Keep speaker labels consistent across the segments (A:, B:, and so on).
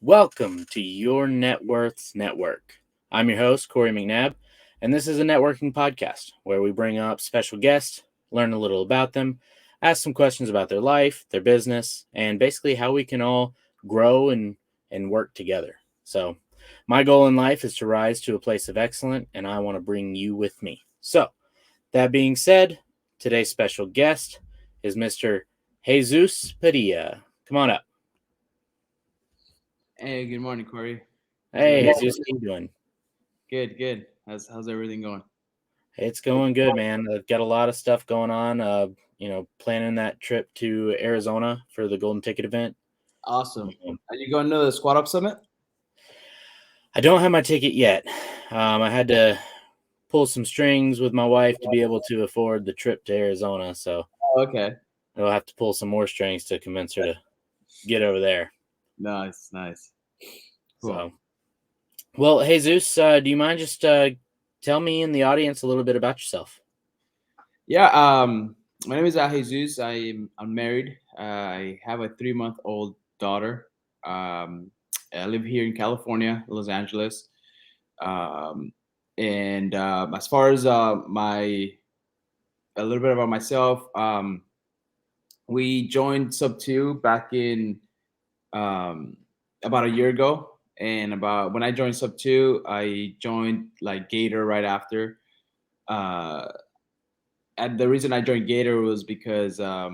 A: Welcome to your Networth's Network. I'm your host, Corey McNabb, and this is a networking podcast where we bring up special guests, learn a little about them, ask some questions about their life, their business, and basically how we can all grow and work together. So, my goal in life is to rise to a place of excellence, and I want to bring you with me. So, that being said, today's special guest is Mr. Jesus Padilla. Come on up.
B: Hey, good morning, Corey. How's it
A: Hey,
B: going?
A: Jesus, how you doing?
B: Good. How's everything going?
A: It's going good, man. I've got a lot of stuff going on. Planning that trip to Arizona for the Golden Ticket event.
B: Awesome.
A: Um,
B: Are you going to the Squad Up Summit?
A: I don't have my ticket yet. I had to pull some strings with my wife to be able to afford the trip to Arizona, so
B: Oh, okay.
A: I'll have to pull some more strings to convince her to get over there.
B: Nice. Cool.
A: So, well, Jesus, do you mind just tell me and the audience a little bit about yourself?
B: Yeah. My name is Jesus. I'm married. I have a 3-month-old daughter. I live here in California, Los Angeles. Um, and as far as my a little bit about myself, we joined Sub Two back in um, about a year ago. And about when I joined Sub Two, I joined like Gator right after. Uh, and the reason I joined Gator was because I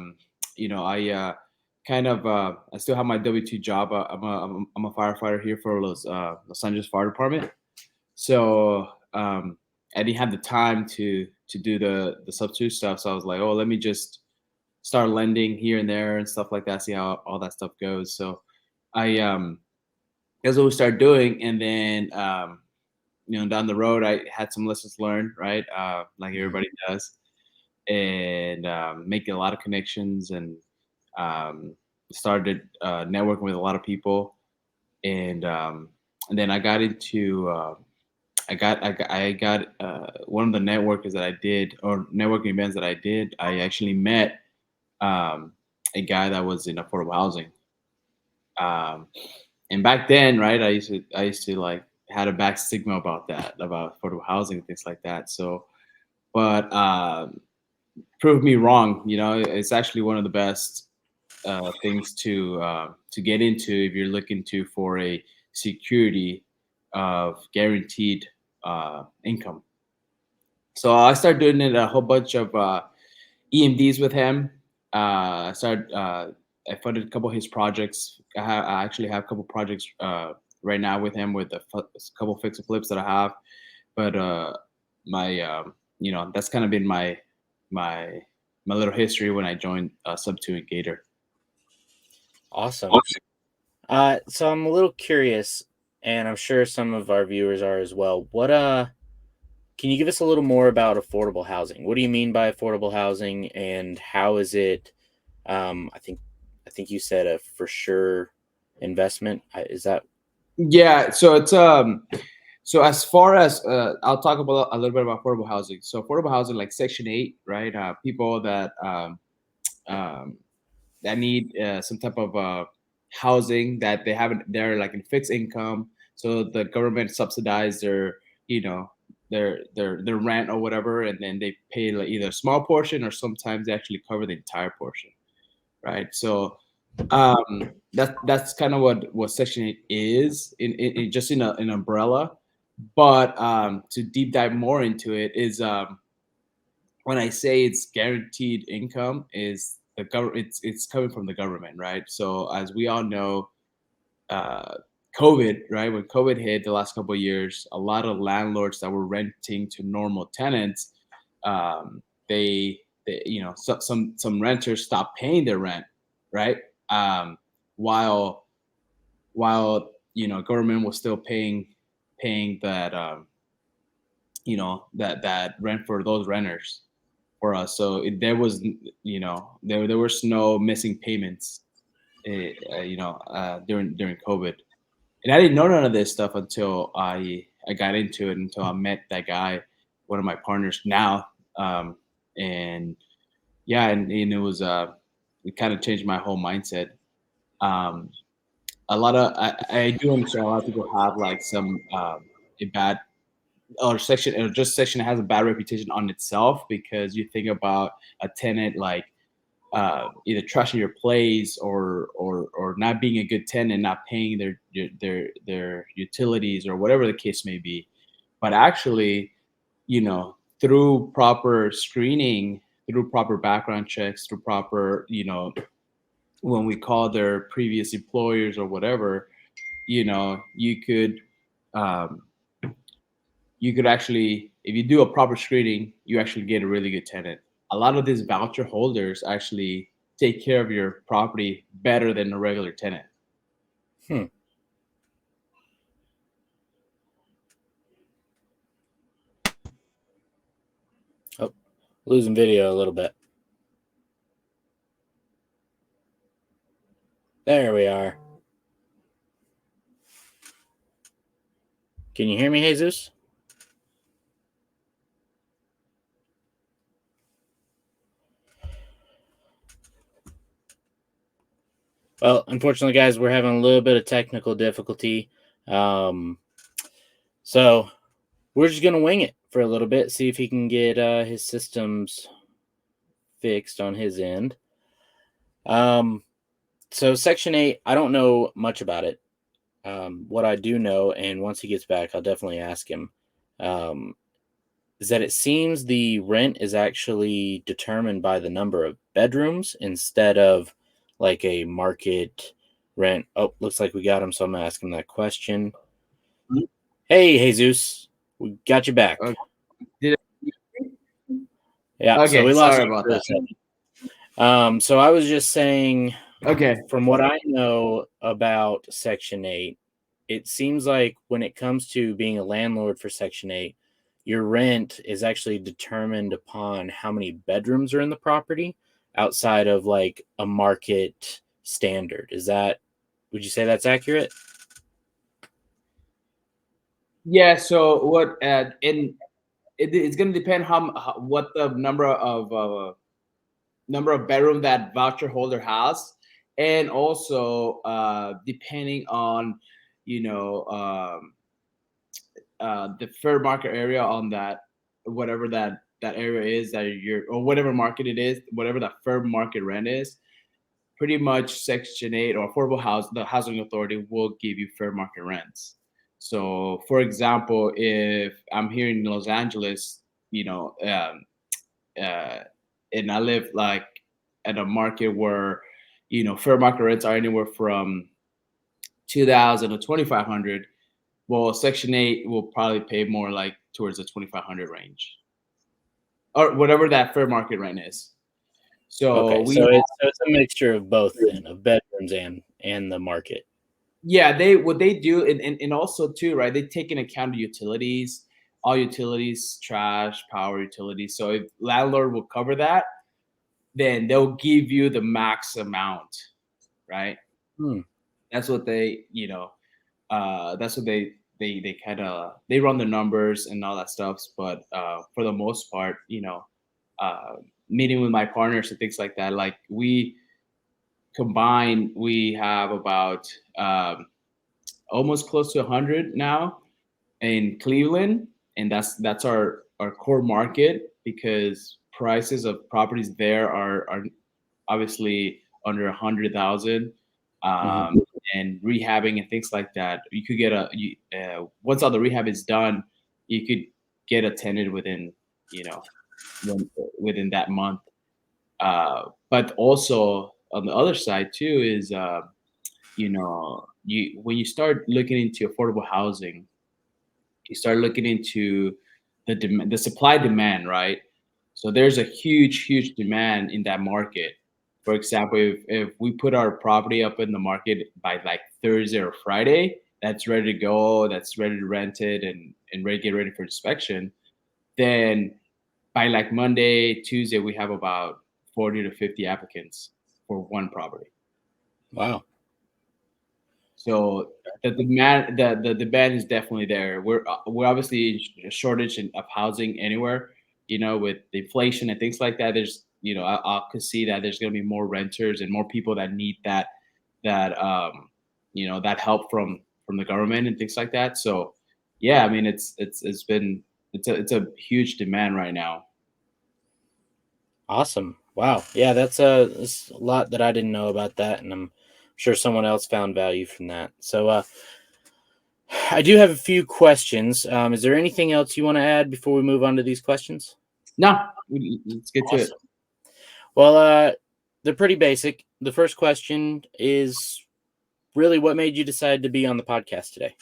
B: I still have my W-2 job. I'm a firefighter here for Los Angeles Fire Department. So I didn't have the time to do the Sub Two stuff. So I was like, oh, let me just start lending here and there and stuff like that. See how all that stuff goes. So I that's what we started doing, and then down the road, I had some lessons learned, right? Like everybody does, and making a lot of connections, and started networking with a lot of people, and then I got into one of the networkers that I did, or networking events that I did. I actually met um, a guy that was in affordable housing. Um, and back then, right, I used to like had a back stigma about that, about affordable housing and things like that. So, but proved me wrong. It's actually one of the best things to get into if you're looking to for a security of guaranteed income. So I started doing it a whole bunch of EMDs with him. I funded a couple of his projects. I actually have a couple projects right now with him with a couple fix and flips that I have. But my, that's kind of been my my little history when I joined Sub Two and Gator.
A: Awesome. So I'm a little curious, and I'm sure some of our viewers are as well. Can you give us a little more about affordable housing? What do you mean by affordable housing, and how is it? I think you said a for sure investment. Is that
B: Yeah, so so as far as I'll talk about a little bit about affordable housing. So affordable housing, like Section 8, right? People um, that need some type of housing that they haven't, they're like in fixed income, so the government subsidize their you know their rent or whatever, and then they pay like either a small portion, or sometimes they actually cover the entire portion, right? So that's kind of what Section 8 is in just in an umbrella. But to deep dive more into it is, when I say it's guaranteed income, is the government. It's coming from the government, right? So as we all know, uh, COVID, right? When COVID hit the last couple of years, a lot of landlords that were renting to normal tenants, some renters stopped paying their rent, right? Um, while government was still paying that that rent for those renters for us. So there was, there was no missing payments, during COVID. And I didn't know none of this stuff until I got into it, until I met that guy, one of my partners now. And yeah, and it was it kind of changed my whole mindset. Um, a lot of I do understand a lot of people have like some a bad or just section has a bad reputation on itself because you think about a tenant like either trashing your place or not being a good tenant, not paying their utilities or whatever the case may be. But actually, through proper screening, through proper background checks, through proper, when we call their previous employers or whatever, you could um, actually, if you do a proper screening, you actually get a really good tenant. A lot of these voucher holders actually take care of your property better than a regular tenant.
A: Hmm. Oh, losing video a little bit. There we are. Can you hear me, Jesus? Well, unfortunately, guys, we're having a little bit of technical difficulty. So we're just going to wing it for a little bit, see if he can get his systems fixed on his end. So Section 8, I don't know much about it. What I do know, and once he gets back, I'll definitely ask him, is that it seems the rent is actually determined by the number of bedrooms instead of like a market rent. Oh, looks like we got him, so I'm going to ask him that question. Hey, Jesus, we got you back.
B: Okay. Did
A: Yeah, so
B: Okay,
A: we lost
B: sorry
A: you
B: about
A: for a
B: that.
A: second. So I was just saying,
B: Okay.
A: from what I know about Section 8, it seems like when it comes to being a landlord for Section 8, your rent is actually determined upon how many bedrooms are in the property outside of like a market standard. Would you say that's accurate?
B: Yeah. So what? It's going to depend what the number of bedroom that voucher holder has, and also depending on you know the fair market area on that, whatever that area is that you're, or whatever market it is, whatever that fair market rent is. Pretty much Section 8 or affordable house, the housing authority will give you fair market rents. So for example, if I'm here in Los Angeles, you know uh, and I live like at a market where fair market rents are anywhere from 2,000 to 2,500. Well, Section 8 will probably pay more like towards the 2,500 range or whatever that fair market rent is. So
A: Okay,
B: we
A: so it's a mixture of both then, of bedrooms and the market.
B: Yeah, they what they do, and also too, right? They take into account the utilities, all utilities, trash, power, utilities. So if landlord will cover that, then they'll give you the max amount, right?
A: Hmm.
B: That's what that's what they kind of they run the numbers and all that stuff. But for the most part, uh, meeting with my partners and things like that, like we combine, we have about almost close to 100 now in Cleveland, and that's our core market because prices of properties there are obviously under 100,000,
A: Mhm.
B: um, and rehabbing and things like that. You could get once all the rehab is done, you could get a tenant within within that month. But also on the other side too is you when you start looking into affordable housing, you start looking into the supply demand, right? So there's a huge demand in that market. For example, if we put our property up in the market by like Thursday or Friday, that's ready to go, that's ready to rent it and ready to get ready for inspection, then by like Monday, Tuesday, we have about 40 to 50 applicants for one property.
A: Wow.
B: So the demand is definitely there. We're obviously in a shortage of housing anywhere. With the inflation and things like that, there's I could see that there's going to be more renters and more people that need that that help from the government and things like that. So yeah, I mean it's a huge demand right now.
A: Awesome. Wow. Yeah, that's a lot that I didn't know about that, and I'm sure someone else found value from that. So, I do have a few questions. Is there anything else you want to add before we move on to these questions?
B: No, let's get to it.
A: Awesome. Well, they're pretty basic. The first question is really what made you decide to be on the podcast today?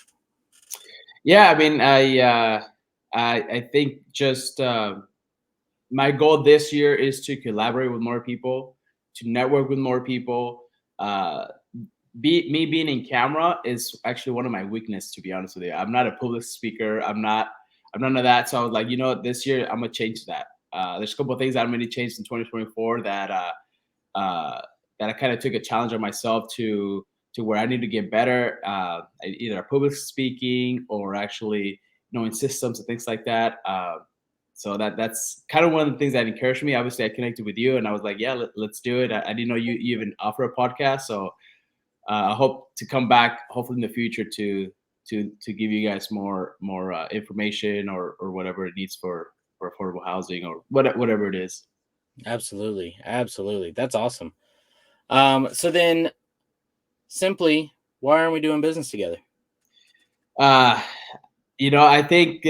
B: Yeah, I mean, I think just my goal this year is to collaborate with more people, to network with more people. Uh, me being in camera is actually one of my weakness, to be honest with you. I'm not a public speaker. I'm none of that. So I was like, this year I'm gonna change that. There's a couple of things that I'm gonna change in 2024 uh, that I kind of took a challenge on myself to where I need to get better, either public speaking or actually knowing systems and things like that. So that's kind of one of the things that encouraged me. Obviously, I connected with you, and I was like, yeah, let's do it. I didn't know you even offer a podcast, so I hope to come back, hopefully in the future, to give you guys more information or whatever it needs for affordable housing or whatever it is.
A: Absolutely. Absolutely. That's awesome. So then simply, why aren't we doing business together?
B: Uh, I think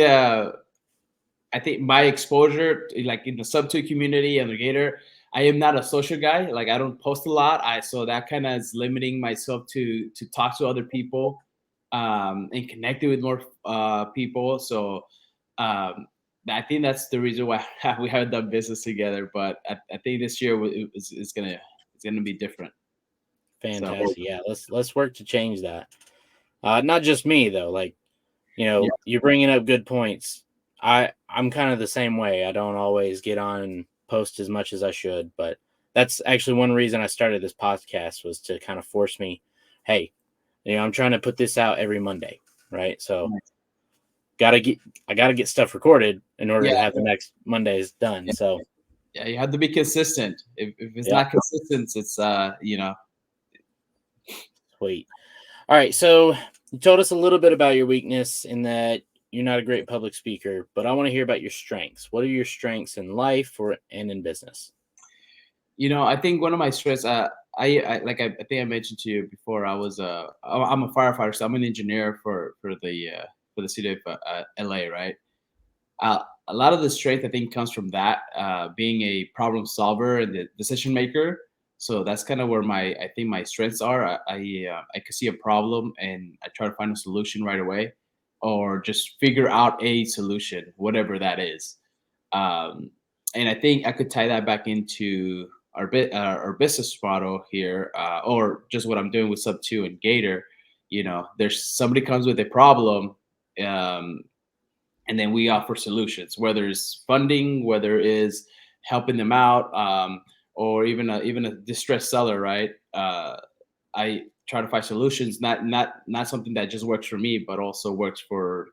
B: my exposure, like in the sub two community and the Gator, I am not a social guy. Like I don't post a lot. So that kind of is limiting myself to talk to other people, and connecting with more people. So um, I think that's the reason why we haven't done business together. But I think this year it's gonna be different. So
A: Fantastic. Yeah, let's work to change that. Not just me though. Like,
B: yeah,
A: you're bringing up good points. I'm kind of the same way. I don't always get on and post as much as I should, but that's actually one reason I started this podcast was to kind of force me, hey, I'm trying to put this out every Monday, right? So gotta get I gotta get stuff recorded in order
B: yeah,
A: to have the next Mondays done. So
B: yeah. You have to be consistent. If it's
A: yeah,
B: not consistent, it's
A: sweet. All right, so you told us a little bit about your weakness in that you're not a great public speaker, but I want to hear about your strengths. What are your strengths in life or and in business?
B: I think one of my strengths, I think I mentioned to you before, I'm a firefighter, so I'm an engineer for the city of LA, right? A lot of the strength I think comes from that, being a problem solver and the decision maker. So that's kind of where I think my strengths are. I can see a problem and I try to find a solution right away, or just figure out a solution, whatever that is. Um, and I think I could tie that back into our business model here, or just what I'm doing with Sub Two and Gator. There's somebody comes with a problem, um, and then we offer solutions, whether it's funding, whether it's helping them out, or even a distressed seller, right? I try to find solutions, not something that just works for me, but also works for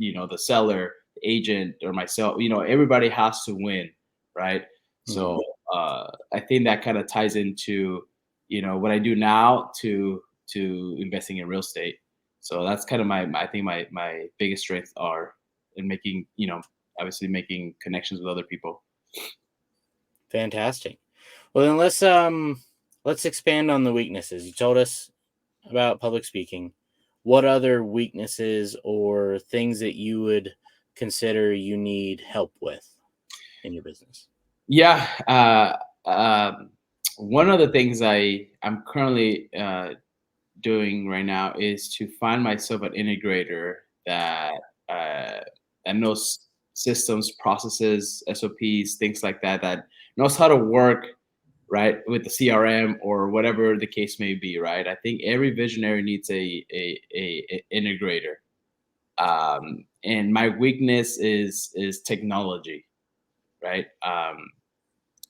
B: the seller, the agent, or myself. Everybody has to win, right?
A: Mhm.
B: So I think that kind of ties into what I do now to investing in real estate. So that's kind of I think my biggest strengths are in making obviously making connections with other people.
A: Fantastic. Well, then let's expand on the weaknesses. You told us about public speaking. What other weaknesses or things that you would consider you need help with in your business?
B: Yeah. One of the things I'm currently doing right now is to find myself an integrator uh, that knows systems, processes, SOPs, things like that, that knows how to work right with the CRM or whatever the case may be. Right. I think every visionary needs a integrator. And my weakness is technology. Right.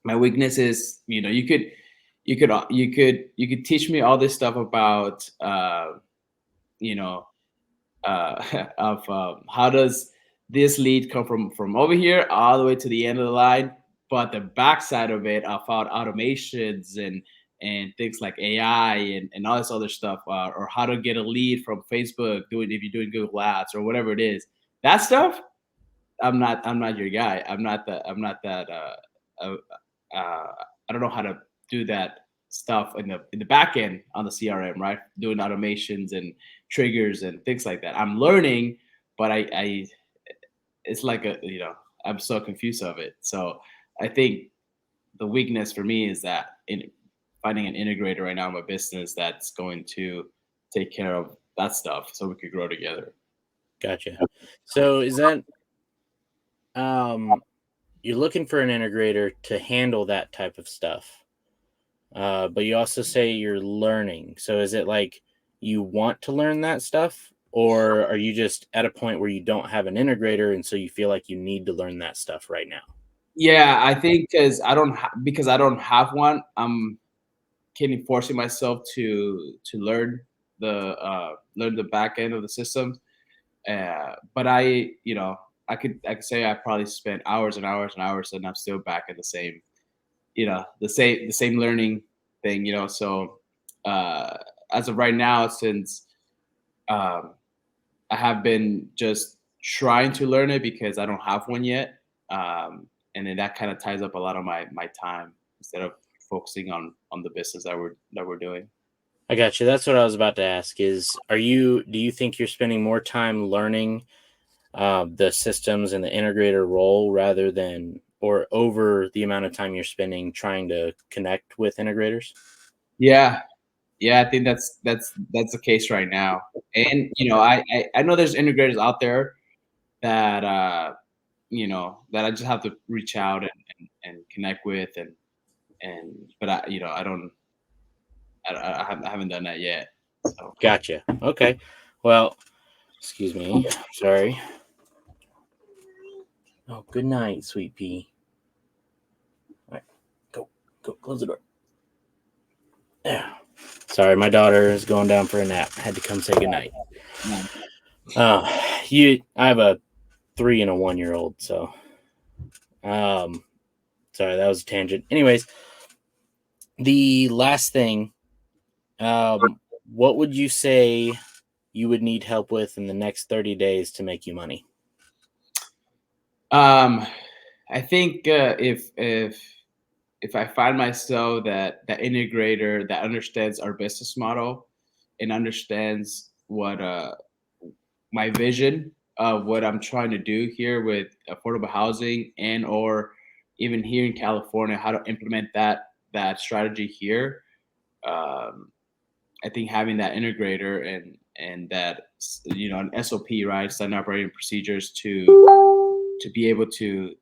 B: My weakness is you could teach me all this stuff about you know of how does this lead come from over here all the way to the end of the line, but the backside of it about automations and things like AI and all this other stuff, or how to get a lead from Facebook, if you're doing Google Ads or whatever it is. That stuff, I'm not your guy. I'm not that. Uh, I don't know how to do that stuff in the back end on the CRM, right? Doing automations and triggers and things like that. I'm learning, but I it's like I'm so confused of it. So I think the weakness for me is that in finding an integrator right now in my business that's going to take care of that stuff so we could grow together.
A: Gotcha. So is that you're looking for an integrator to handle that type of stuff, but you also say you're learning. So is it like you want to learn that stuff, or are you just at a point where you don't have an integrator and so you feel like you need to learn that stuff right now?
B: Yeah, I think because I don't have one, I'm kind of forcing myself to learn the back end of the system. But I could say I probably spent hours and hours and hours, and I'm still back at the same, the same learning thing. So uh, as of right now, since um, I have been just trying to learn it because I don't have one yet, and then that kind of ties up a lot of my time instead of focusing on the business that we're doing.
A: I got you. That's what I was about to ask. Do you think you're spending more time learning the systems and the integrator role rather than or over the amount of time you're spending trying to connect with integrators?
B: Yeah, yeah, I think that's the case right now. And I know there's integrators out there that that I just have to reach out and connect with, and but I don't I haven't done that yet. So
A: Gotcha. Okay. Well, excuse me. Sorry. Oh, good night, sweet pea. All right, go, close the door. Yeah. Sorry, my daughter is going down for a nap. Had to come say goodnight.
B: no.
A: I have a 3 and a 1 year old, so um, sorry, that was a tangent. Anyways, the last thing, what would you say you would need help with in the next 30 days to make you money?
B: Um, I think if I find myself that integrator that understands our business model and understands what my vision of what I'm trying to do here with affordable housing, and or even here in California, how to implement that strategy here. Um, I think having that integrator and that an SOP, right, standard operating procedures to be able to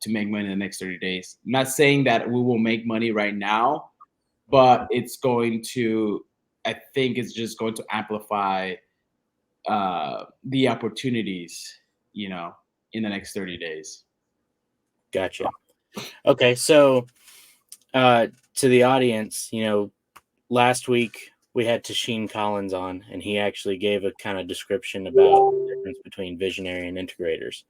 B: make money in the next 30 days. I'm not saying that we will make money right now, but I think it's just going to amplify the opportunities, in the next 30 days.
A: Gotcha. Okay, so to the audience, last week we had Tasheen Collins on, and he actually gave a kind of description about the difference between visionary and integrators.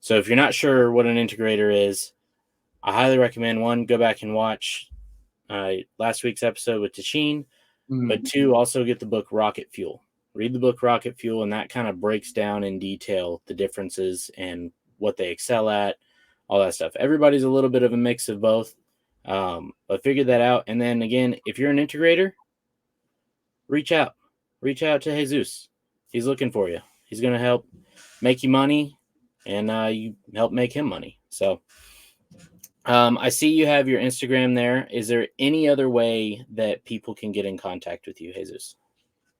A: So if you're not sure what an integrator is, I highly recommend one, go back and watch last week's episode with Tasheen, but two, also get the book Rocket Fuel. Read the book Rocket Fuel, and that kind of breaks down in detail the differences and what they excel at, all that stuff. Everybody's a little bit of a mix of both, but figure that out. And then again, if you're an integrator, reach out to Jesus. He's looking for you. He's going to help make you money, and you help make him money. So I see you have your Instagram there. Is there any other way that people can get in contact with you, Jesus?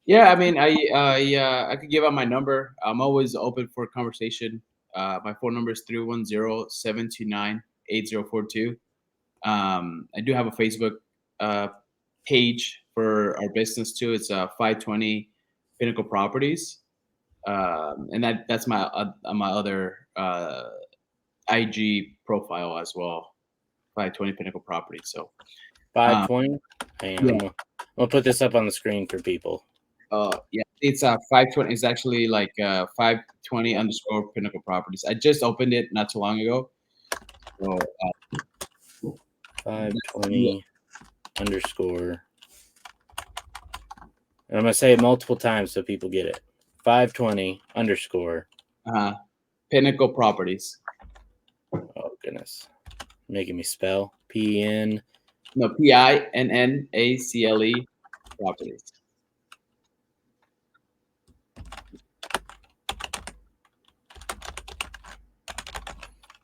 B: Yeah, I mean, I could give out my number. I'm always open for conversation. My phone number is 310-729-8042. I do have a Facebook page for our business too. It's 520 Pinnacle Properties, and that's my other IG profile as well. 520 Pinnacle Properties. So
A: 520. Hang on,
B: yeah,
A: I'm gonna put this up on the screen for people.
B: yeah, it's 520. It's actually like 520 underscore Pinnacle Properties. I just opened it not too long ago. So
A: 520 underscore. And I'm going to say it multiple times so people get it. 520 underscore.
B: Pinnacle Properties.
A: Oh, goodness. Making me spell. PN.
B: No, PINNACLE Properties.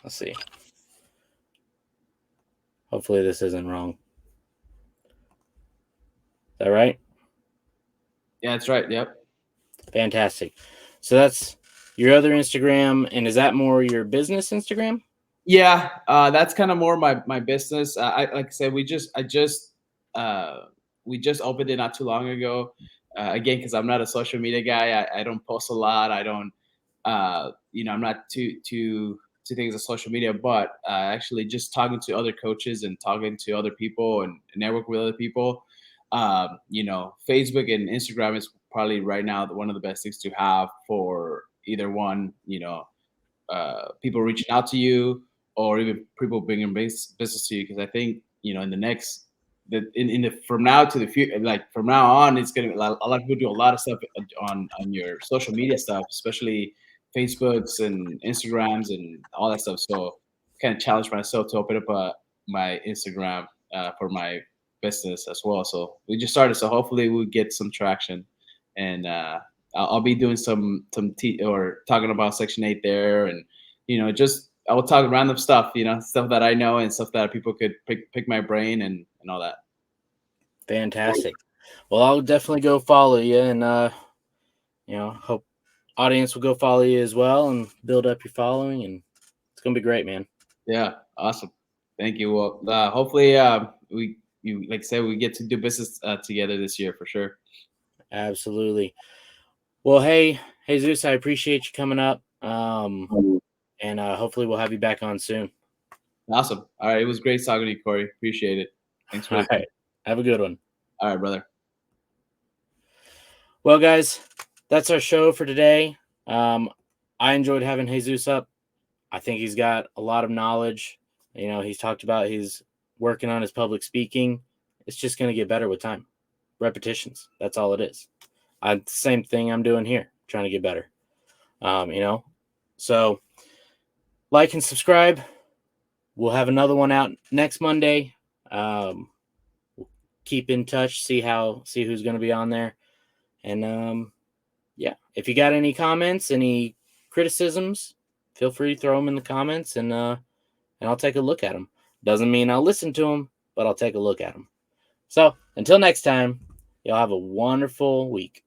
A: Let's see. Hopefully this isn't wrong. Is that right?
B: Yeah, that's right. Yep.
A: Fantastic. So that's your other Instagram, and is that more your business Instagram?
B: Yeah, that's kind of more my business. I like I said, we just opened it not too long ago. Again, because I'm not a social media guy, I don't post a lot. I don't, I'm not too things on social media. But actually, just talking to other coaches and talking to other people and network with other people. Facebook and Instagram is probably right now one of the best things to have for either one. People reaching out to you or even people bringing business to you, because I think in the next in the from now to the future, like from now on, it's gonna be a lot of people do a lot of stuff on your social media stuff, especially Facebooks and Instagrams and all that stuff. So kind of challenge myself to open up my Instagram for my business as well. So we just started, so hopefully we'll get some traction, and I'll be doing some or talking about Section 8 there, and just I will talk random stuff, stuff that I know and stuff that people could pick my brain and all that.
A: Fantastic. Well, I'll definitely go follow you, and hope audience will go follow you as well and build up your following, and it's gonna be great, man.
B: Yeah, awesome. Thank you. Well, hopefully you like I said, we get to do business together this year for sure.
A: Absolutely. Well, hey, Jesus, I appreciate you coming up. And hopefully we'll have you back on soon.
B: Awesome. All right. It was great talking to you, Corey. Appreciate it. Thanks for
A: All right. Have a good one.
B: All right, brother.
A: Well, guys, that's our show for today. I enjoyed having Jesus up. I think he's got a lot of knowledge. He's talked about he's working on his public speaking. It's just going to get better with time. Repetitions. That's all it is. Same thing I'm doing here, trying to get better. So like and subscribe. We'll have another one out next Monday. Keep in touch, see who's going to be on there. And if you got any comments, any criticisms, feel free to throw them in the comments, and I'll take a look at them. Doesn't mean I'll listen to them, but I'll take a look at them. So until next time, y'all have a wonderful week.